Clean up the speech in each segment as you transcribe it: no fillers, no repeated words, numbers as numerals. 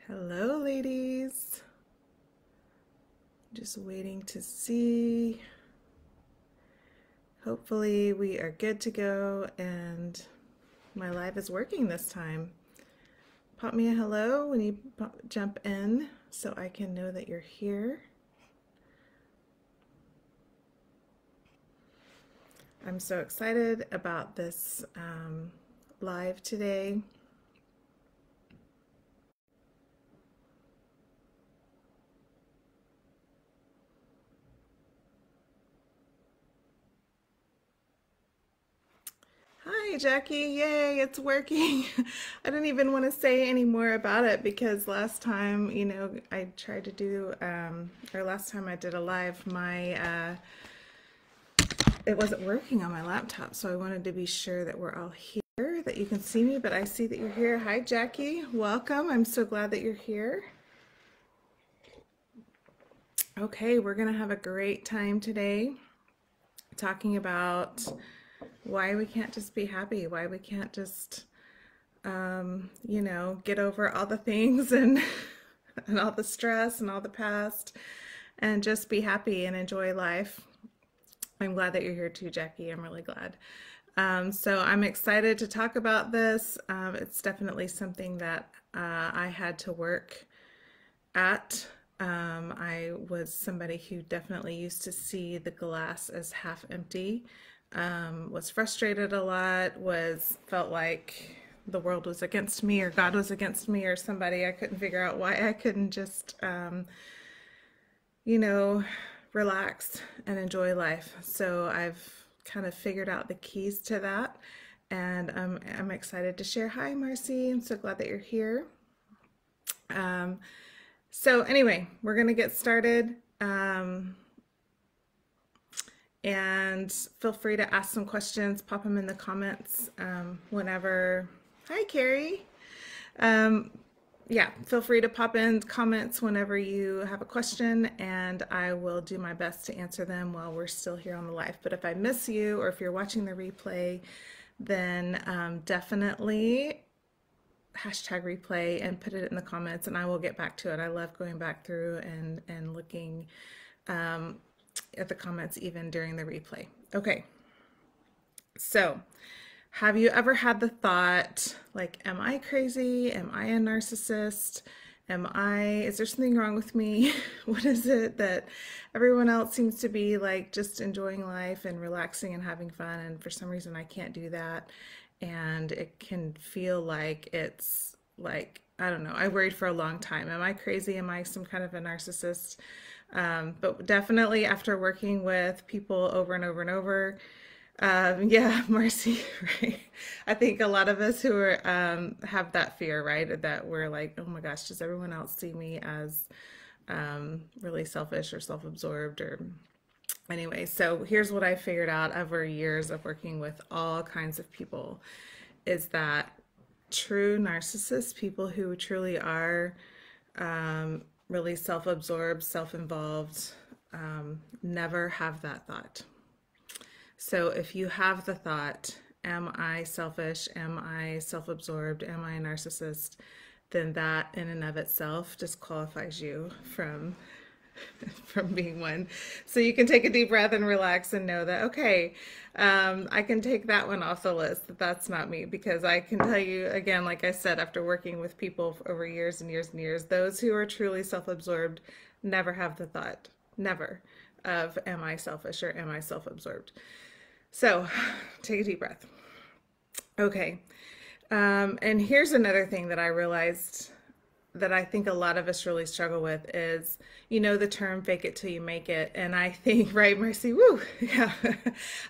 Hello, ladies. Just waiting to see. Hopefully, we are good to go and my live is working this time. Pop me a hello when you jump in so I can know that you're here. I'm so excited about this live today. Hi, Jackie. Yay, it's working. I didn't even want to say any more about it because last time, I tried to do, or last time I did a live, it wasn't working on my laptop. So I wanted to be sure that we're all here, that you can see me, but I see that you're here. Hi, Jackie. Welcome. I'm so glad that you're here. Okay, we're going to have a great time today talking about why we can't just be happy, why we can't just, get over all the things and and all the stress and all the past and just be happy and enjoy life. I'm glad that you're here too, Jackie. I'm really glad. So I'm excited to talk about this. It's definitely something that I had to work at. I was somebody who definitely used to see the glass as half empty, was frustrated a lot, felt like the world was against me or God was against me or somebody. I couldn't figure out why I couldn't just, relax and enjoy life. So I've kind of figured out the keys to that, and I'm excited to share. Hi, Marcy. I'm so glad that you're here. So anyway, we're going to get started. And feel free to ask some questions, pop them in the comments whenever. Hi, Carrie. Yeah, feel free to pop in comments whenever you have a question, and I will do my best to answer them while we're still here on the live. But if I miss you or if you're watching the replay, then definitely hashtag replay and put it in the comments and I will get back to it. I love going back through and looking at the comments even during the replay. Okay, so have you ever had the thought, like, am I crazy? Am I a narcissist? Is there something wrong with me? What is it that everyone else seems to be like just enjoying life and relaxing and having fun, and for some reason I can't do that? And it can feel like it's like, I don't know, I worried for a long time. Am I crazy? Am I some kind of a narcissist? But definitely after working with people over and over and over, yeah, Marcy, right? I think a lot of us who are have that fear, right? That we're like, oh my gosh, does everyone else see me as really selfish or self-absorbed or anyway? So here's what I figured out over years of working with all kinds of people is that true narcissists, people who truly are really self-absorbed, self-involved, never have that thought. So if you have the thought, am I selfish? Am I self-absorbed? Am I a narcissist? Then that in and of itself disqualifies you from being one. So you can take a deep breath and relax and know that, okay, I can take that one off the list, that that's not me, because I can tell you again, like I said, after working with people over years and years and years, those who are truly self-absorbed never have the thought, never, of am I selfish or am I self-absorbed? So take a deep breath. Okay. And here's another thing that I realized that I think a lot of us really struggle with is, the term fake it till you make it. And I think, right, Mercy, woo, yeah.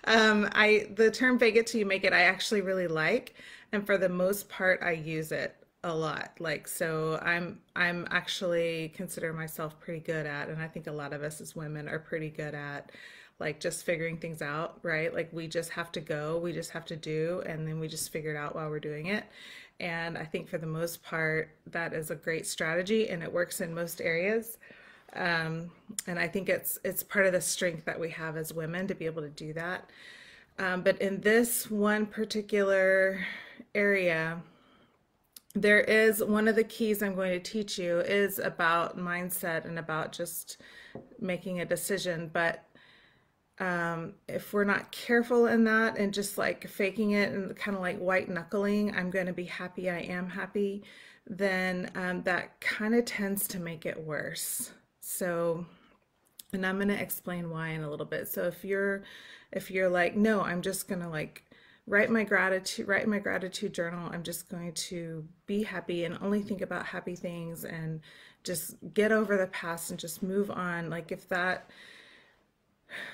The term fake it till you make it, I actually really like. And for the most part, I use it a lot. Like, so I'm actually consider myself pretty good at, and I think a lot of us as women are pretty good at, like, just figuring things out, right? Like, we just have to go, we just have to do, and then we just figure it out while we're doing it. And I think for the most part, that is a great strategy and it works in most areas. And I think it's part of the strength that we have as women to be able to do that. But in this one particular area, there is one of the keys I'm going to teach you is about mindset and about just making a decision. But if we're not careful in that and just like faking it and kind of like white knuckling, I'm going to be happy, I am happy, then that kind of tends to make it worse. So, and I'm going to explain why in a little bit. So if you're like, no, I'm just going to like write my gratitude journal. I'm just going to be happy and only think about happy things and just get over the past and just move on. Like if that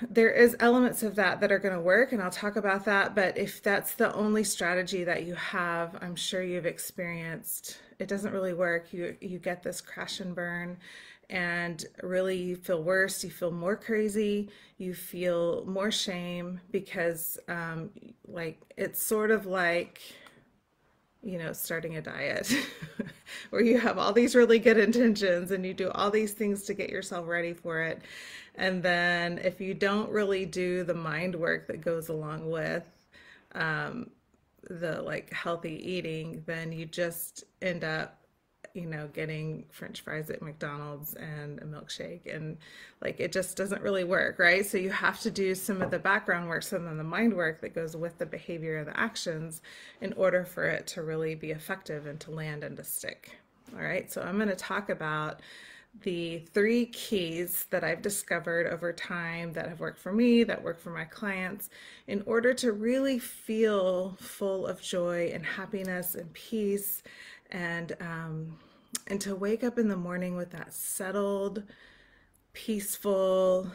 there is elements of that that are going to work, and I'll talk about that, but if that's the only strategy that you have, I'm sure you've experienced it doesn't really work. You get this crash and burn, and really you feel worse, you feel more crazy, you feel more shame because like it's sort of like starting a diet where you have all these really good intentions and you do all these things to get yourself ready for it. And then if you don't really do the mind work that goes along with the like healthy eating, then you just end up getting French fries at McDonald's and a milkshake, and like it just doesn't really work, right? So you have to do some of the background work, some of the mind work that goes with the behavior and the actions in order for it to really be effective and to land and to stick. All right, so I'm going to talk about the 3 keys that I've discovered over time that have worked for me, that work for my clients, in order to really feel full of joy and happiness and peace, and to wake up in the morning with that settled, peaceful,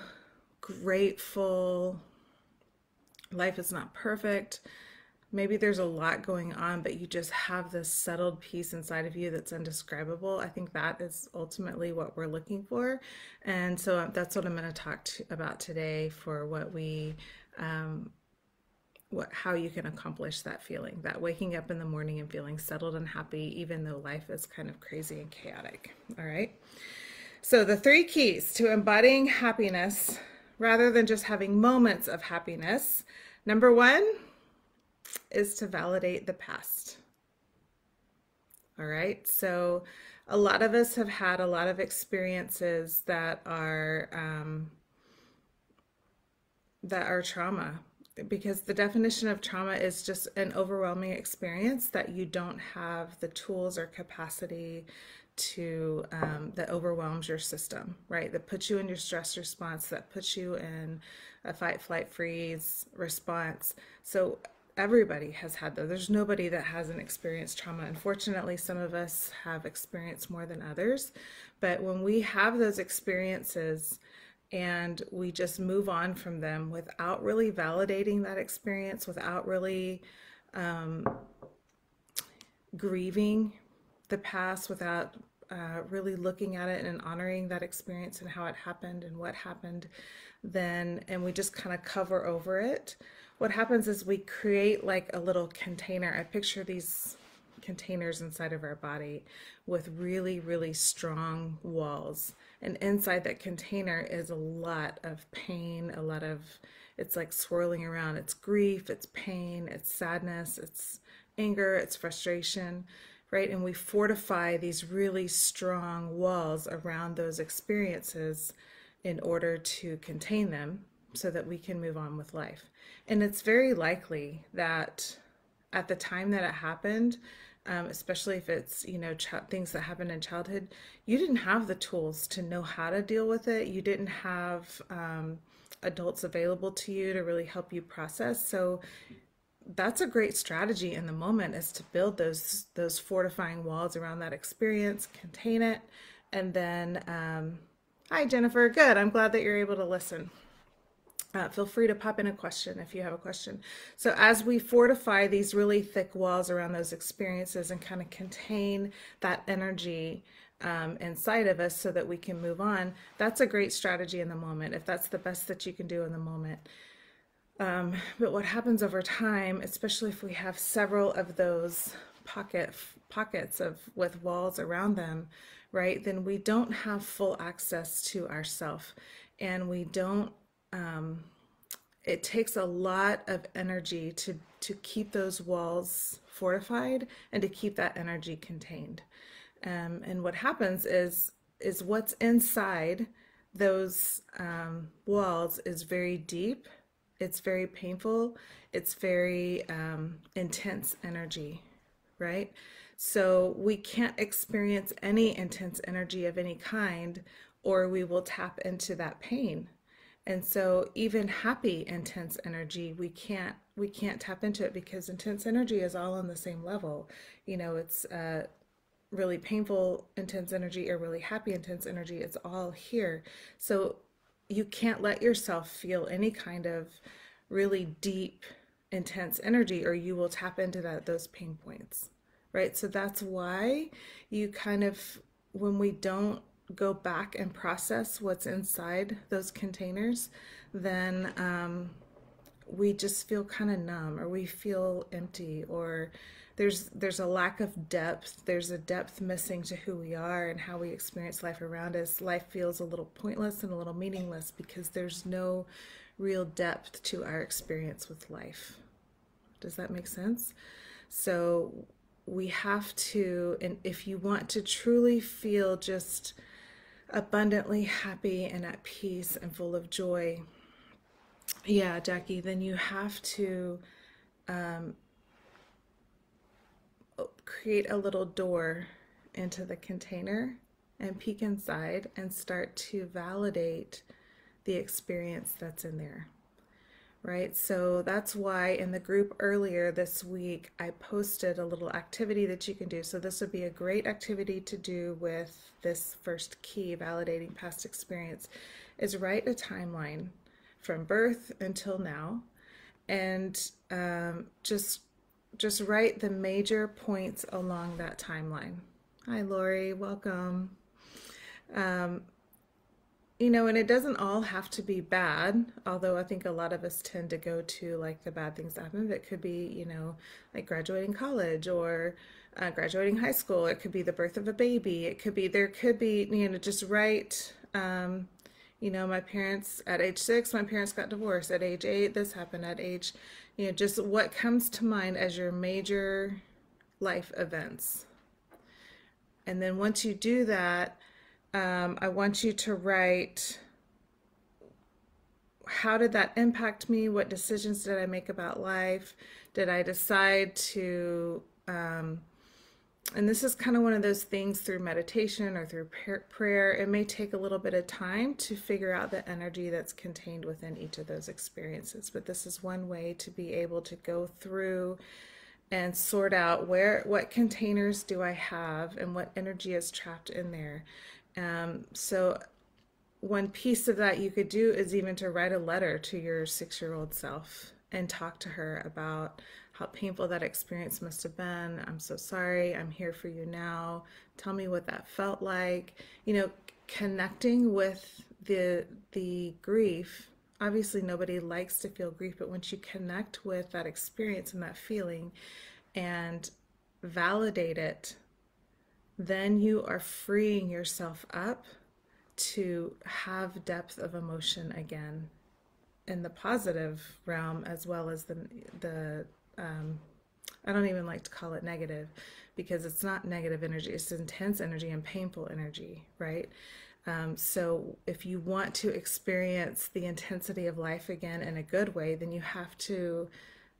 grateful. Life is not perfect. Maybe there's a lot going on, but you just have this settled peace inside of you that's indescribable. I think that is ultimately what we're looking for. And so that's what I'm going to talk about today for how you can accomplish that feeling, that waking up in the morning and feeling settled and happy, even though life is kind of crazy and chaotic. All right. So the 3 keys to embodying happiness rather than just having moments of happiness. Number 1 is to validate the past. All right. So a lot of us have had a lot of experiences that are trauma, because the definition of trauma is just an overwhelming experience that you don't have the tools or capacity to that overwhelms your system, right? That puts you in your stress response, that puts you in a fight, flight, freeze response. So everybody has had those. There's nobody that hasn't experienced trauma. Unfortunately, some of us have experienced more than others. But when we have those experiences and we just move on from them without really validating that experience, without really grieving the past, without really looking at it and honoring that experience and how it happened and what happened, and we just kind of cover over it, what happens is we create like a little container. I picture these containers inside of our body with really, really strong walls. And inside that container is a lot of pain, it's like swirling around. It's grief, it's pain, it's sadness, it's anger, it's frustration, right? And we fortify these really strong walls around those experiences in order to contain them so that we can move on with life. And it's very likely that at the time that it happened, especially if it's things that happened in childhood, you didn't have the tools to know how to deal with it. You didn't have adults available to you to really help you process. So that's a great strategy in the moment, is to build those fortifying walls around that experience, contain it, and then hi Jennifer, good. I'm glad that you're able to listen. Feel free to pop in a question if you have a question. So as we fortify these really thick walls around those experiences and kind of contain that energy inside of us so that we can move on, that's a great strategy in the moment, if that's the best that you can do in the moment. But what happens over time, especially if we have several of those pockets with walls around them, right, then we don't have full access to ourself, and we don't it takes a lot of energy to keep those walls fortified and to keep that energy contained. And what happens is what's inside those walls is very deep. It's very painful. It's very intense energy, right? So we can't experience any intense energy of any kind, or we will tap into that pain. And so even happy intense energy, we can't tap into it because intense energy is all on the same level. It's really painful intense energy or really happy intense energy. It's all here. So you can't let yourself feel any kind of really deep intense energy, or you will tap into those pain points, right? So that's why you kind of, when we don't go back and process what's inside those containers, then we just feel kind of numb, or we feel empty, or there's a lack of depth. There's a depth missing to who we are and how we experience life around us. Life feels a little pointless and a little meaningless because there's no real depth to our experience with life. Does that make sense? So we have to, and if you want to truly feel just abundantly happy and at peace and full of joy, yeah, Jackie, then you have to create a little door into the container and peek inside and start to validate the experience that's in there, right? So that's why in the group earlier this week, I posted a little activity that you can do. So this would be a great activity to do with this first key, validating past experience, is write a timeline from birth until now, and just write the major points along that timeline. Hi, Lori, welcome. And it doesn't all have to be bad, although I think a lot of us tend to go to like the bad things that happen. It could be, like graduating college or graduating high school. It could be the birth of a baby. There could be, just write, my parents, at age 6, my parents got divorced. At age 8, this happened. At age, just what comes to mind as your major life events. And then once you do that, I want you to write, how did that impact me? What decisions did I make about life? Did I decide to, and this is kind of one of those things through meditation or through prayer, it may take a little bit of time to figure out the energy that's contained within each of those experiences. But this is one way to be able to go through and sort out what containers do I have and what energy is trapped in there. So one piece of that you could do is even to write a letter to your 6-year-old self and talk to her about how painful that experience must have been. I'm so sorry. I'm here for you now. Tell me what that felt like. Connecting with the grief. Obviously, nobody likes to feel grief, but once you connect with that experience and that feeling and validate it, then you are freeing yourself up to have depth of emotion again in the positive realm, as well as the I don't even like to call it negative, because it's not negative energy, it's intense energy and painful energy, right? So if you want to experience the intensity of life again in a good way, then you have to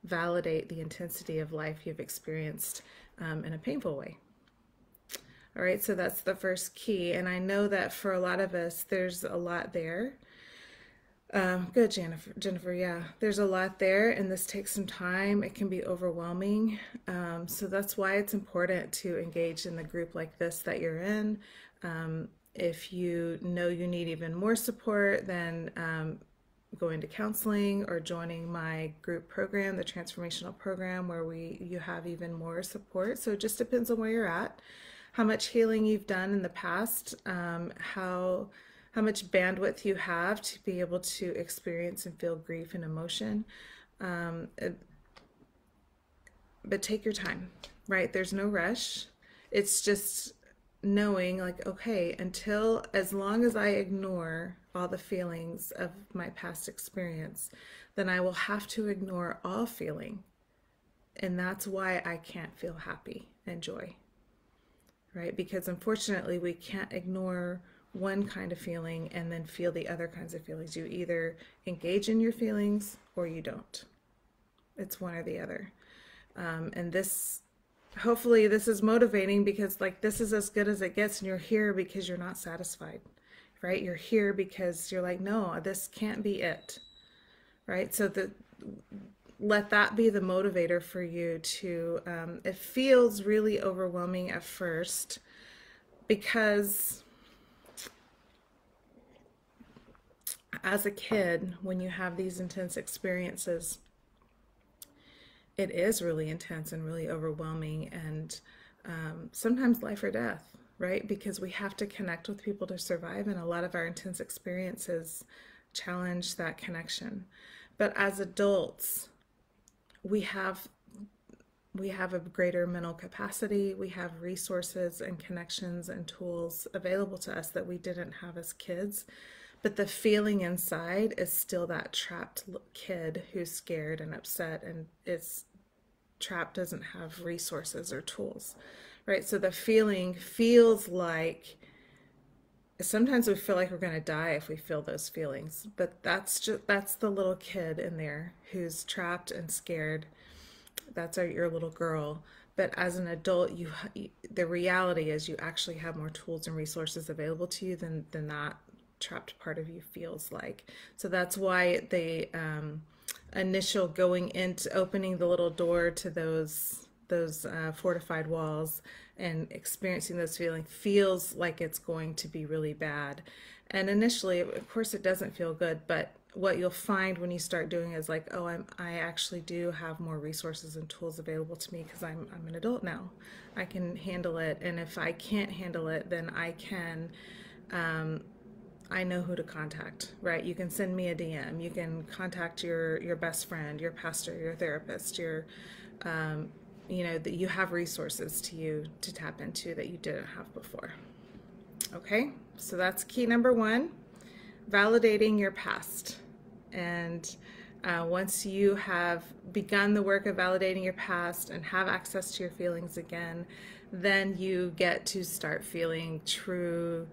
validate the intensity of life you've experienced in a painful way. All right, so that's the first key. And I know that for a lot of us, there's a lot there. Good, Jennifer. Yeah, there's a lot there, and this takes some time. It can be overwhelming. So that's why it's important to engage in the group like this that you're in. If you know you need even more support, then going to counseling or joining my group program, the transformational program, where you have even more support. So it just depends on where you're at, how much healing you've done in the past, how much bandwidth you have to be able to experience and feel grief and emotion. But take your time, right? There's no rush. It's just knowing, like, okay, as long as I ignore all the feelings of my past experience, then I will have to ignore all feeling And that's why I can't feel happy and joy, right? Because unfortunately, we can't ignore one kind of feeling and then feel the other kinds of feelings. You either engage in your feelings or you don't. It's one or the other. And this, hopefully this is motivating, because like this is as good as it gets, and you're here because you're not satisfied, right? You're here because you're like, no, this can't be it, right? So let that be the motivator for you to, it feels really overwhelming at first, because as a kid, when you have these intense experiences, it is really intense and really overwhelming, and sometimes life or death, right? Because we have to connect with people to survive, and a lot of our intense experiences challenge that connection. But as adults, we have a greater mental capacity. We have resources and connections and tools available to us that we didn't have as kids. But the feeling inside is still that trapped kid who's scared and upset and is trapped, doesn't have resources or tools, right? So the feeling feels like, sometimes we feel like we're going to die if we feel those feelings, but that's the little kid in there who's trapped and scared. That's your little girl. But as an adult, the reality is you actually have more tools and resources available to you than that trapped part of you feels like. So that's why the initial going into opening the little door to those fortified walls and experiencing those feelings feels like it's going to be really bad. And initially, of course, it doesn't feel good, but what you'll find when you start doing is like, oh, I actually do have more resources and tools available to me because I'm an adult now. I can handle it. And if I can't handle it, then I know who to contact, right? You can send me a DM. You can contact your best friend, your pastor, your therapist, that you have resources to tap into that you didn't have before. Okay, so that's key number one, validating your past. And once you have begun the work of validating your past and have access to your feelings again, then you get to start feeling true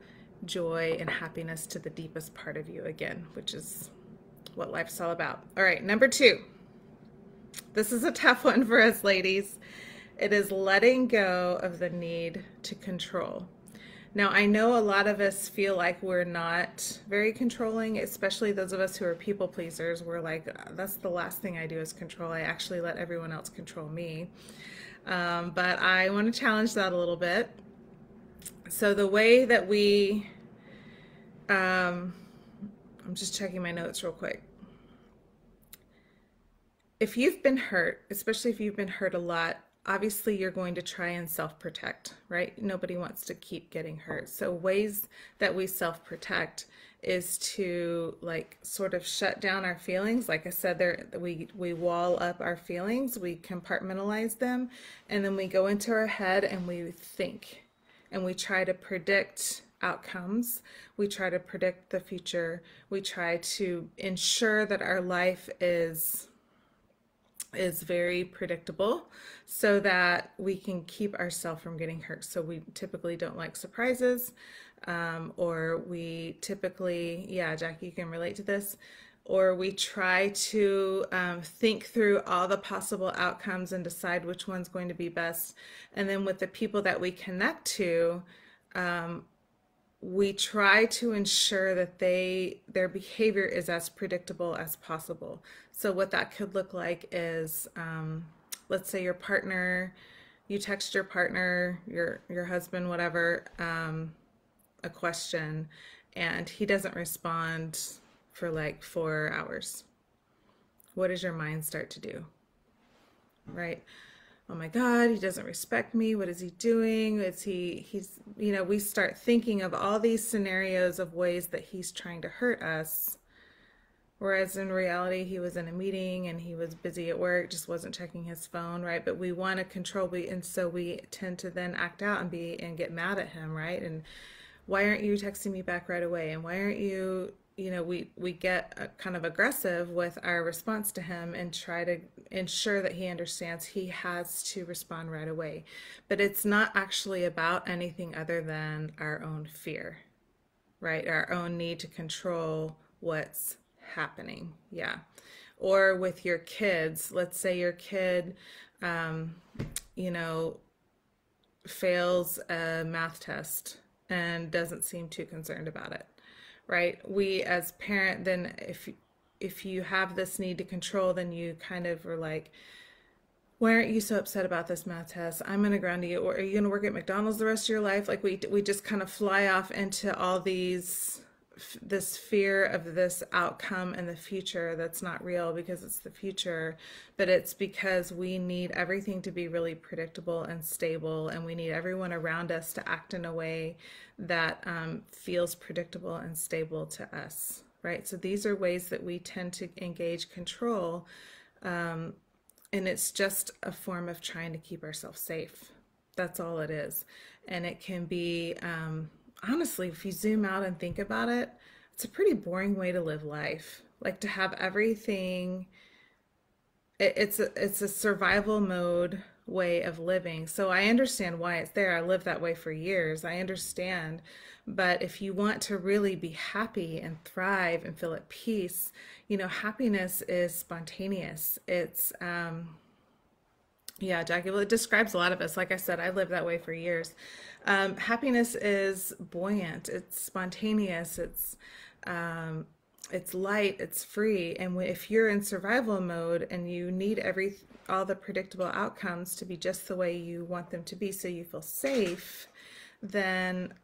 joy and happiness to the deepest part of you again, which is what life's all about. All right, number two. This is a tough one for us ladies. It is letting go of the need to control. Now, I know a lot of us feel like we're not very controlling, especially those of us who are people pleasers. We're like, that's the last thing I do is control. I actually let everyone else control me. But I want to challenge that a little bit. So the way that I'm just checking my notes real quick. If you've been hurt, especially if you've been hurt a lot, obviously you're going to try and self-protect, right? Nobody wants to keep getting hurt. So ways that we self-protect is to like sort of shut down our feelings. Like I said, we wall up our feelings, we compartmentalize them, and then we go into our head and we think, and we try to predict outcomes. We try to predict the future. We try to ensure that our life is very predictable so that we can keep ourselves from getting hurt. So we typically don't like surprises, or we typically, yeah, Jackie, you can relate to this, or we try to think through all the possible outcomes and decide which one's going to be best. And then with the people that we connect to, we try to ensure that their behavior is as predictable as possible. So what that could look like is, let's say your partner, you text your partner, your husband, whatever, a question, and he doesn't respond for like 4 hours. What does your mind start to do? Right? Oh my God, he doesn't respect me. What is he doing? We start thinking of all these scenarios of ways that he's trying to hurt us. Whereas in reality, he was in a meeting and he was busy at work, just wasn't checking his phone, right? But we want to control, and so we tend to then act out and get mad at him, right? And why aren't you texting me back right away? And why aren't you we get kind of aggressive with our response to him and try to ensure that he understands he has to respond right away. But it's not actually about anything other than our own fear, right? Our own need to control what's happening. Yeah. Or with your kids, let's say your kid, um, you know, fails a math test and doesn't seem too concerned about it, right? We as parent, then if you have this need to control, then you kind of are like, why aren't you so upset about this math test? I'm going to ground you. Or are you going to work at McDonald's the rest of your life? Like we just kind of fly off into all this fear of this outcome in the future that's not real because it's the future, but it's because we need everything to be really predictable and stable, and we need everyone around us to act in a way that feels predictable and stable to us, right? So these are ways that we tend to engage control, and it's just a form of trying to keep ourselves safe. That's all it is. And it can be, honestly, if you zoom out and think about it, it's a pretty boring way to live life. Like to have everything, it's a survival mode way of living. So I understand why it's there. I lived that way for years. I understand. But if you want to really be happy and thrive and feel at peace, happiness is spontaneous. It's, yeah, Jackie, well, it describes a lot of us. Like I said, I lived that way for years. Happiness is buoyant, it's spontaneous, it's light, it's free. And if you're in survival mode and you need all the predictable outcomes to be just the way you want them to be so you feel safe, then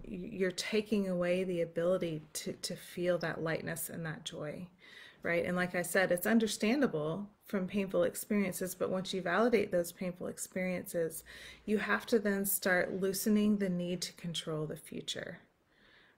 you're taking away the ability to feel that lightness and that joy, right? And like I said, it's understandable from painful experiences, but once you validate those painful experiences, you have to then start loosening the need to control the future,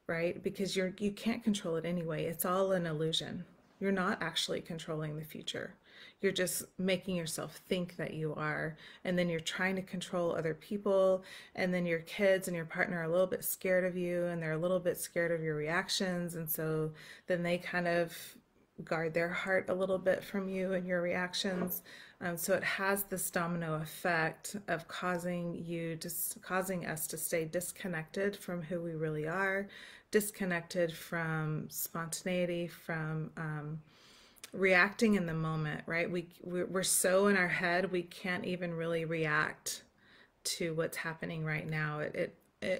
right? Because you can't control it anyway. It's all an illusion. You're not actually controlling the future. You're just making yourself think that you are, and then you're trying to control other people, and then your kids and your partner are a little bit scared of you, and they're a little bit scared of your reactions, and so then they kind of guard their heart a little bit from you and your reactions. So it has this domino effect of causing us to stay disconnected from who we really are, disconnected from spontaneity, from reacting in the moment, right? We're so in our head, we can't even really react to what's happening right now. It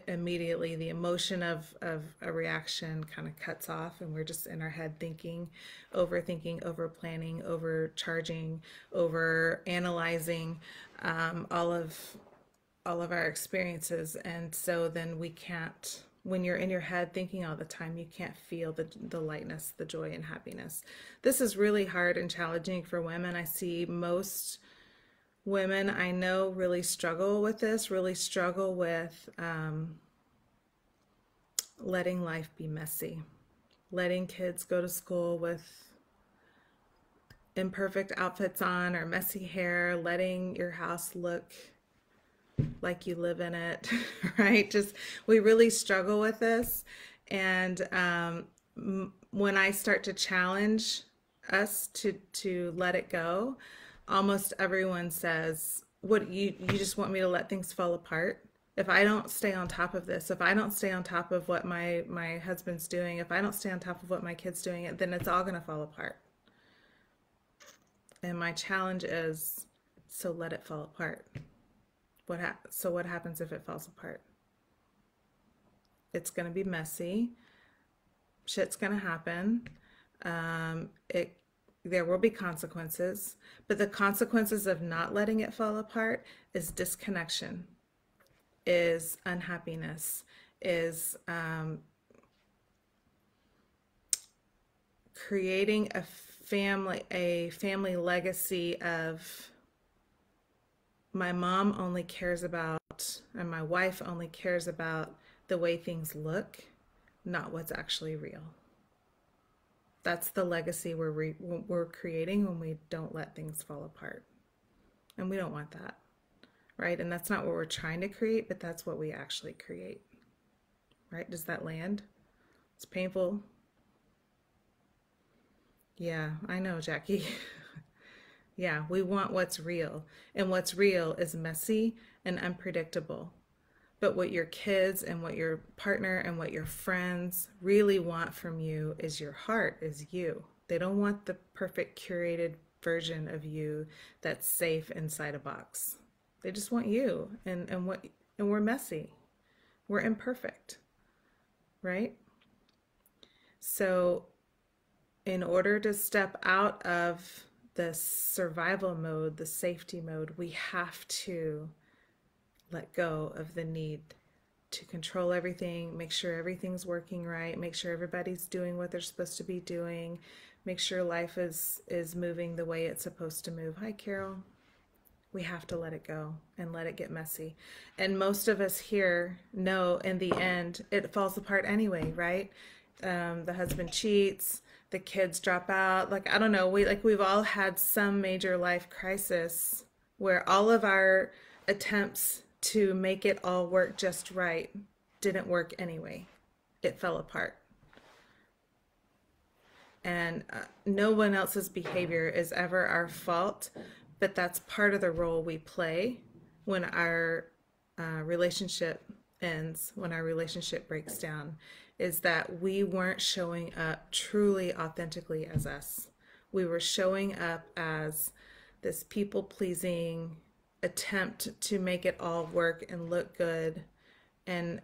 immediately, the emotion of a reaction kind of cuts off, and we're just in our head overthinking, over planning, overcharging, over analyzing all of our experiences. And so then we can't, when you're in your head thinking all the time, you can't feel the lightness, the joy and happiness. This is really hard and challenging for women. I see most women I know really struggle with this, really struggle with letting life be messy, letting kids go to school with imperfect outfits on or messy hair, letting your house look like you live in it, right? Just, we really struggle with this. And when I start to challenge us to let it go, almost everyone says, "What, you just want me to let things fall apart? If I don't stay on top of this, if I don't stay on top of what my husband's doing, if I don't stay on top of what my kid's doing, then it's all going to fall apart." And my challenge is, so let it fall apart. So what happens if it falls apart? It's going to be messy. Shit's going to happen. There will be consequences, but the consequences of not letting it fall apart is disconnection, is unhappiness, is creating a family legacy of, my mom only cares about, and my wife only cares about the way things look, not what's actually real. That's the legacy we're creating when we don't let things fall apart. And we don't want that, right? And that's not what we're trying to create, but that's what we actually create, right? Does that land? It's painful. Yeah, I know, Jackie. Yeah, we want what's real. And what's real is messy and unpredictable. But what your kids and what your partner and what your friends really want from you is your heart, is you. They don't want the perfect curated version of you that's safe inside a box. They just want you. And we're messy. We're imperfect, right? So in order to step out of the survival mode, the safety mode, we have to let go of the need to control everything, make sure everything's working right, make sure everybody's doing what they're supposed to be doing, make sure life is moving the way it's supposed to move. Hi, Carol. We have to let it go and let it get messy. And most of us here know in the end it falls apart anyway, right? The husband cheats, the kids drop out. Like, I don't know, we've all had some major life crisis where all of our attempts to make it all work just right didn't work anyway. It fell apart. And no one else's behavior is ever our fault, but that's part of the role we play when our relationship ends, when our relationship breaks down, is that we weren't showing up truly authentically as us. We were showing up as this people pleasing attempt to make it all work and look good. And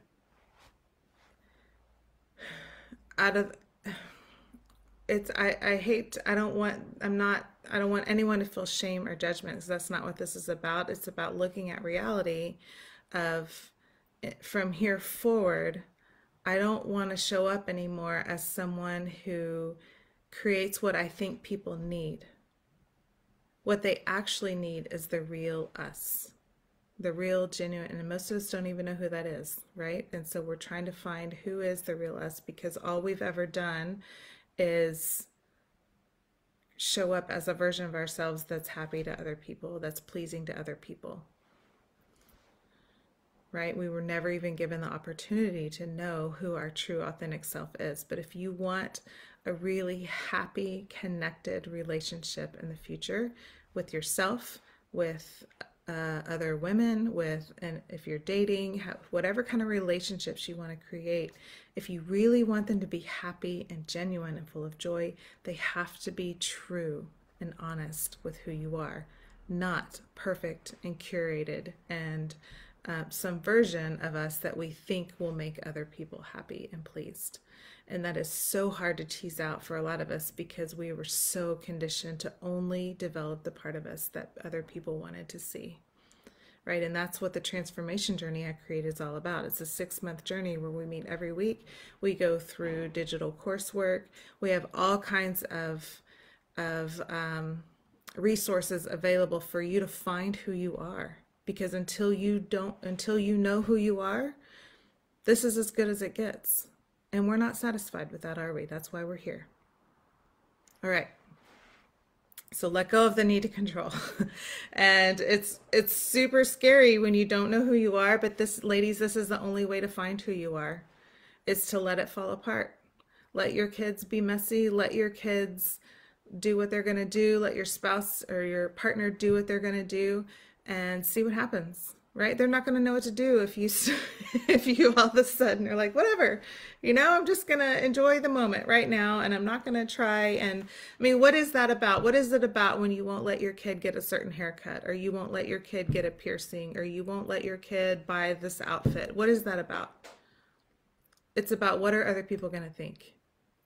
out of it's I hate I don't want I'm not I don't want anyone to feel shame or judgment, because that's not what this is about. It's about looking at reality of, from here forward, I don't want to show up anymore as someone who creates what I think people need. What they actually need is the real us, the real, genuine, and most of us don't even know who that is, right? And so we're trying to find who is the real us, because all we've ever done is show up as a version of ourselves that's happy to other people, that's pleasing to other people, right? We were never even given the opportunity to know who our true, authentic self is. But if you want a really happy, connected relationship in the future with yourself, with other women, and if you're dating, whatever kind of relationships you want to create, if you really want them to be happy and genuine and full of joy, they have to be true and honest with who you are, not perfect and curated and some version of us that we think will make other people happy and pleased. And that is so hard to tease out for a lot of us, because we were so conditioned to only develop the part of us that other people wanted to see. Right? And that's what the transformation journey I created is all about. It's a 6-month journey where we meet every week. We go through digital coursework. We have all kinds of resources available for you to find who you are. Because until you know who you are, this is as good as it gets. And we're not satisfied with that, are we? That's why we're here. All right. So let go of the need to control. And it's super scary when you don't know who you are, but ladies, this is the only way to find who you are, is to let it fall apart. Let your kids be messy. Let your kids do what they're going to do. Let your spouse or your partner do what they're going to do, and see what happens. Right? They're not going to know what to do if you if you all of a sudden are like, whatever, I'm just going to enjoy the moment right now, and I'm not going to try. And I mean, what is that about? What is it about when you won't let your kid get a certain haircut, or you won't let your kid get a piercing, or you won't let your kid buy this outfit? What is that about? It's about, what are other people going to think?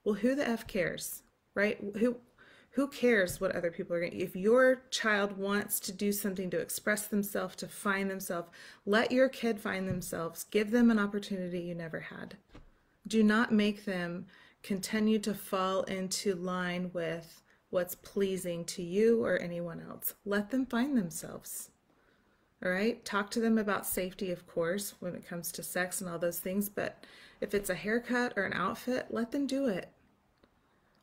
Well, who the F cares, right? Who cares what other people are going to, if your child wants to do something to express themselves, to find themselves, let your kid find themselves. Give them an opportunity you never had. Do not make them continue to fall into line with what's pleasing to you or anyone else. Let them find themselves. All right? Talk to them about safety, of course, when it comes to sex and all those things. But if it's a haircut or an outfit, let them do it.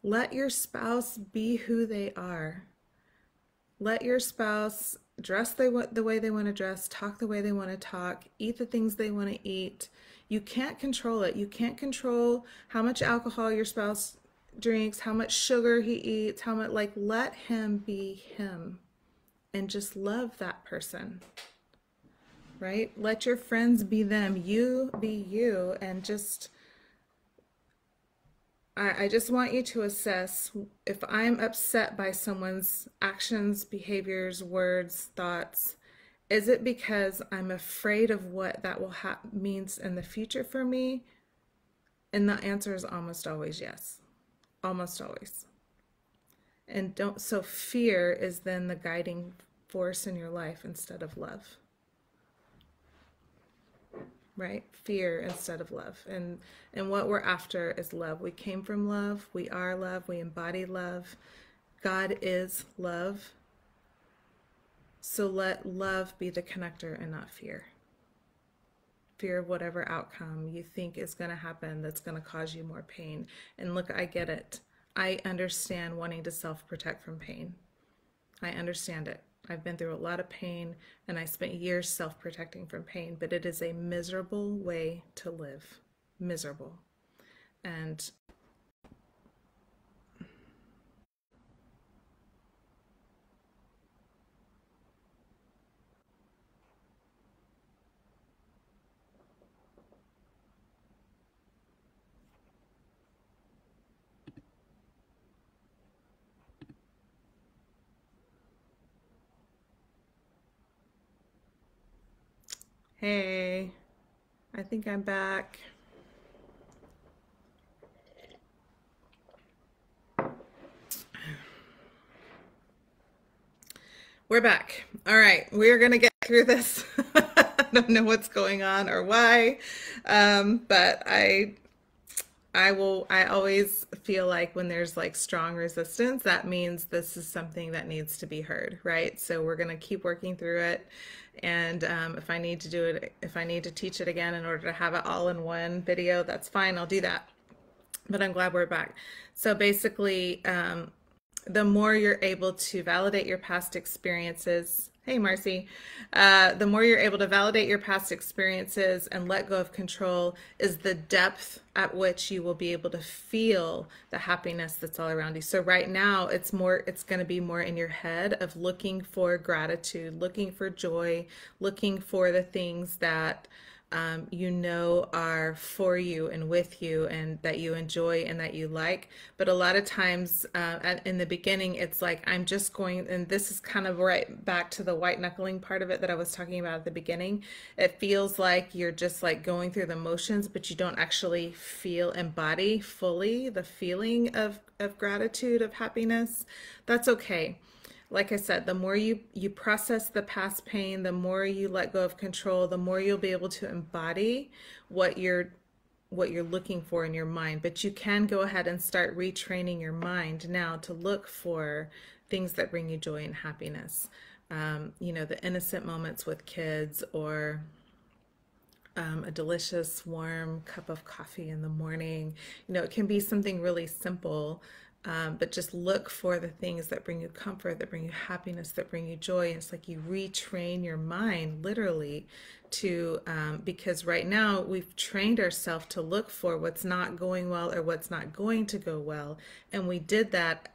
Let your spouse be who they are. Let your spouse dress the way they want to dress, talk the way they want to talk, eat the things they want to eat. You can't control it. You can't control how much alcohol your spouse drinks, how much sugar he eats, how much, like, let him be him and just love that person, right? Let your friends be them, you be you, and just, I just want you to assess if I'm upset by someone's actions, behaviors, words, thoughts. Is it because I'm afraid of what that will means in the future for me? And the answer is almost always yes. Almost always. And don't, so fear is then the guiding force in your life instead of love. Right? Fear instead of love. And what we're after is love. We came from love, we are love, we embody love. God is love. So let love be the connector and not fear. Fear of whatever outcome you think is going to happen that's going to cause you more pain. And look, I get it. I understand wanting to self-protect from pain. I understand it. I've been through a lot of pain, and I spent years self-protecting from pain, but it is a miserable way to live. Miserable. And hey, I think I'm back. We're back. All right, we're gonna get through this. I don't know what's going on or why, but I always feel like when there's like strong resistance, that means this is something that needs to be heard, right? So we're gonna keep working through it. And if I need to do it, if I need to teach it again in order to have it all in one video, that's fine, I'll do that. But I'm glad we're back. So basically, the more you're able to validate your past experiences, hey Marcy, the more you're able to validate your past experiences and let go of control is the depth at which you will be able to feel the happiness that's all around you. So right now it's going to be more in your head of looking for gratitude, looking for joy, looking for the things that you know are for you and with you and that you enjoy and that you like. But a lot of times in the beginning, it's like, I'm just going, and this is kind of right back to the white knuckling part of it that I was talking about at the beginning. It feels like you're just like going through the motions, but you don't actually embody fully the feeling of gratitude, of happiness. That's okay. Like I said, the more you process the past pain, the more you let go of control, the more you'll be able to embody what you're looking for in your mind. But you can go ahead and start retraining your mind now to look for things that bring you joy and happiness. You know, the innocent moments with kids, or a delicious warm cup of coffee in the morning. You know, it can be something really simple, but just look for the things that bring you comfort, that bring you happiness, that bring you joy. And it's like you retrain your mind literally to, because right now we've trained ourselves to look for what's not going well or what's not going to go well. And we did that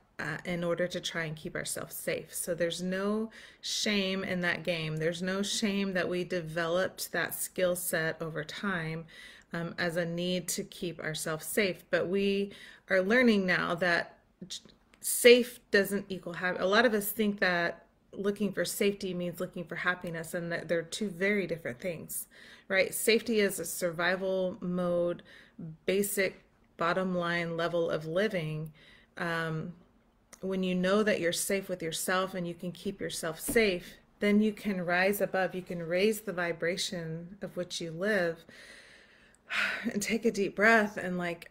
in order to try and keep ourselves safe. So there's no shame in that game. There's no shame that we developed that skill set over time as a need to keep ourselves safe. But we are learning now that safe doesn't equal happy. A lot of us think that looking for safety means looking for happiness, and that they're two very different things, right? Safety is a survival mode, basic bottom line level of living. When you know that you're safe with yourself and you can keep yourself safe, then you can rise above, you can raise the vibration of which you live, and take a deep breath and like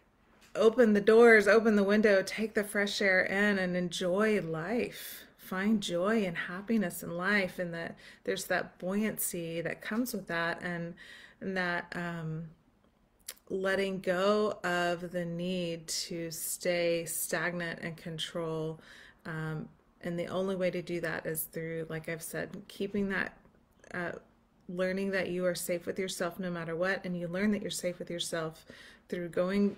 open the doors, open the window, take the fresh air in and enjoy life. Find joy and happiness in life, and that there's that buoyancy that comes with that, and that letting go of the need to stay stagnant and control. And the only way to do that is through, like I've said, keeping that, learning that you are safe with yourself no matter what. And you learn that you're safe with yourself through going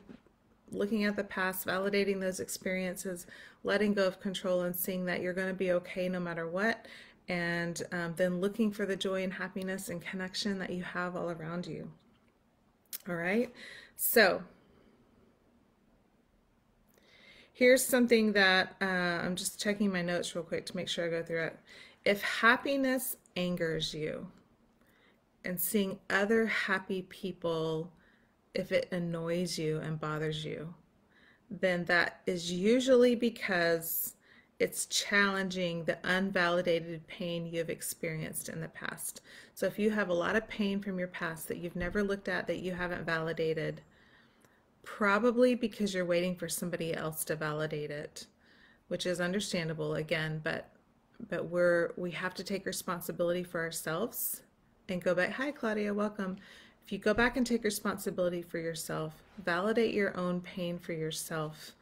looking at the past, validating those experiences, letting go of control and seeing that you're going to be okay no matter what, and then looking for the joy and happiness and connection that you have all around you. All right, so here's something that I'm just checking my notes real quick to make sure I go through it. If happiness angers you, and seeing other happy people, if it annoys you and bothers you, then that is usually because it's challenging the unvalidated pain you've experienced in the past. So if you have a lot of pain from your past that you've never looked at, that you haven't validated, probably because you're waiting for somebody else to validate it, which is understandable again, but we have to take responsibility for ourselves and go back. Hi, Claudia, welcome. If you go back and take responsibility for yourself, validate your own pain for yourself,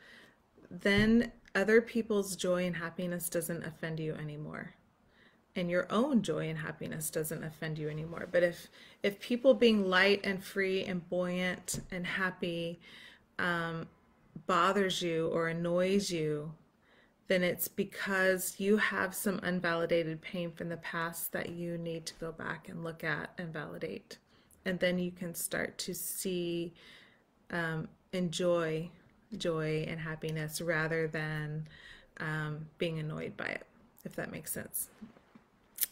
then other people's joy and happiness doesn't offend you anymore. And your own joy and happiness doesn't offend you anymore. But if people being light and free and buoyant and happy bothers you or annoys you, then it's because you have some unvalidated pain from the past that you need to go back and look at and validate. And then you can start to see, enjoy joy and happiness rather than being annoyed by it, if that makes sense.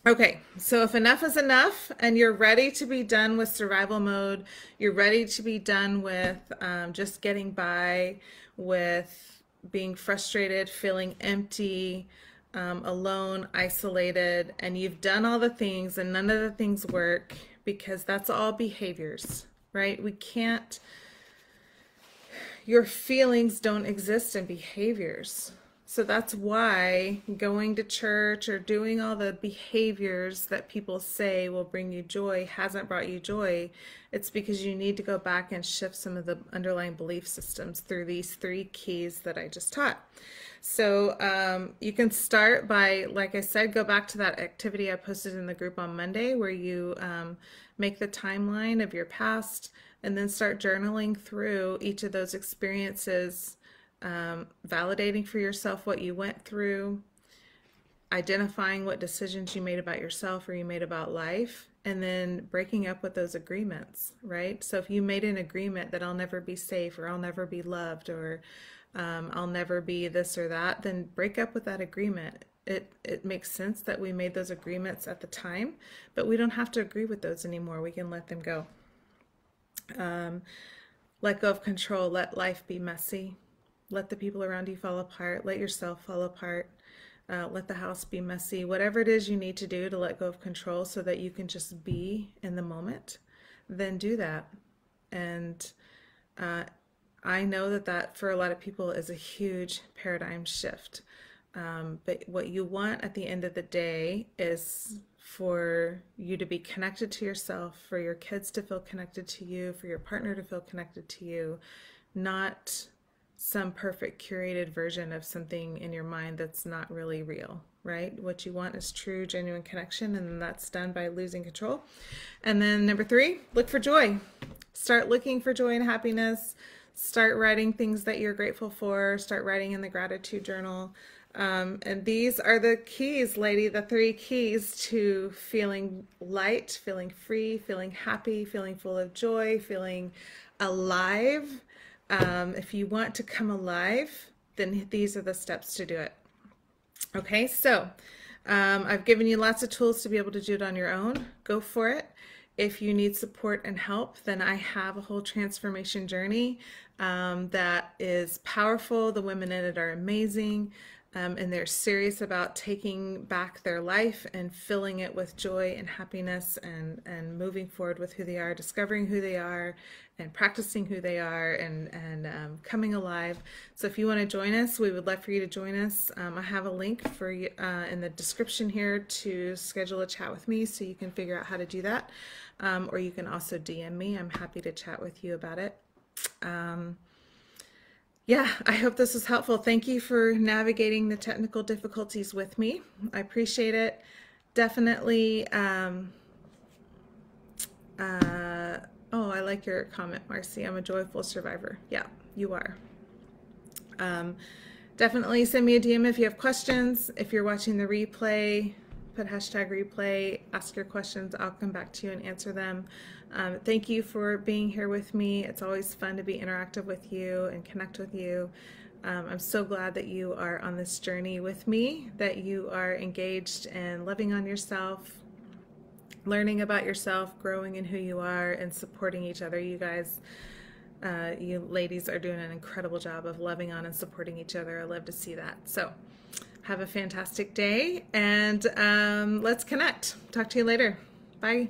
Okay, so if enough is enough and you're ready to be done with survival mode, you're ready to be done with just getting by, with being frustrated, feeling empty, alone, isolated, and you've done all the things and none of the things work, because that's all behaviors, right? We can't, your feelings don't exist in behaviors. So that's why going to church or doing all the behaviors that people say will bring you joy hasn't brought you joy. It's because you need to go back and shift some of the underlying belief systems through these 3 keys that I just taught. So you can start by, like I said, go back to that activity I posted in the group on Monday where you make the timeline of your past and then start journaling through each of those experiences, validating for yourself what you went through, identifying what decisions you made about yourself or you made about life, and then breaking up with those agreements, right? So if you made an agreement that I'll never be safe or I'll never be loved or I'll never be this or that, then break up with that agreement. It makes sense that we made those agreements at the time, but we don't have to agree with those anymore. We can let them go. Let go of control. Let life be messy. Let the people around you fall apart. Let yourself fall apart. Let the house be messy. Whatever it is you need to do to let go of control so that you can just be in the moment, then do that. And I know that for a lot of people is a huge paradigm shift. But what you want at the end of the day is for you to be connected to yourself, for your kids to feel connected to you, for your partner to feel connected to you, not some perfect curated version of something in your mind that's not really real, right? What you want is true, genuine connection, and that's done by losing control. And then number 3, look for joy. Start looking for joy and happiness. Start writing things that you're grateful for. Start writing in the gratitude journal. And these are the keys, lady, the 3 keys to feeling light, feeling free, feeling happy, feeling full of joy, feeling alive. If you want to come alive, then these are the steps to do it. Okay, so I've given you lots of tools to be able to do it on your own. Go for it. If you need support and help, then I have a whole transformation journey that is powerful. The women in it are amazing. And they're serious about taking back their life and filling it with joy and happiness and moving forward with who they are, discovering who they are and practicing who they are and coming alive. So if you want to join us, we would love for you to join us. I have a link for you in the description here to schedule a chat with me so you can figure out how to do that. Or you can also DM me. I'm happy to chat with you about it. Yeah, I hope this was helpful. Thank you for navigating the technical difficulties with me. I appreciate it. Definitely. Oh Oh, I like your comment, Marcy. I'm a joyful survivor. Yeah, you are. Definitely send me a DM if you have questions. If you're watching the replay, put hashtag replay, ask your questions. I'll come back to you and answer them. Thank you for being here with me. It's always fun to be interactive with you and connect with you. I'm so glad that you are on this journey with me, that you are engaged and loving on yourself, learning about yourself, growing in who you are, and supporting each other. You guys, you ladies are doing an incredible job of loving on and supporting each other. I love to see that. So have a fantastic day, and let's connect. Talk to you later. Bye.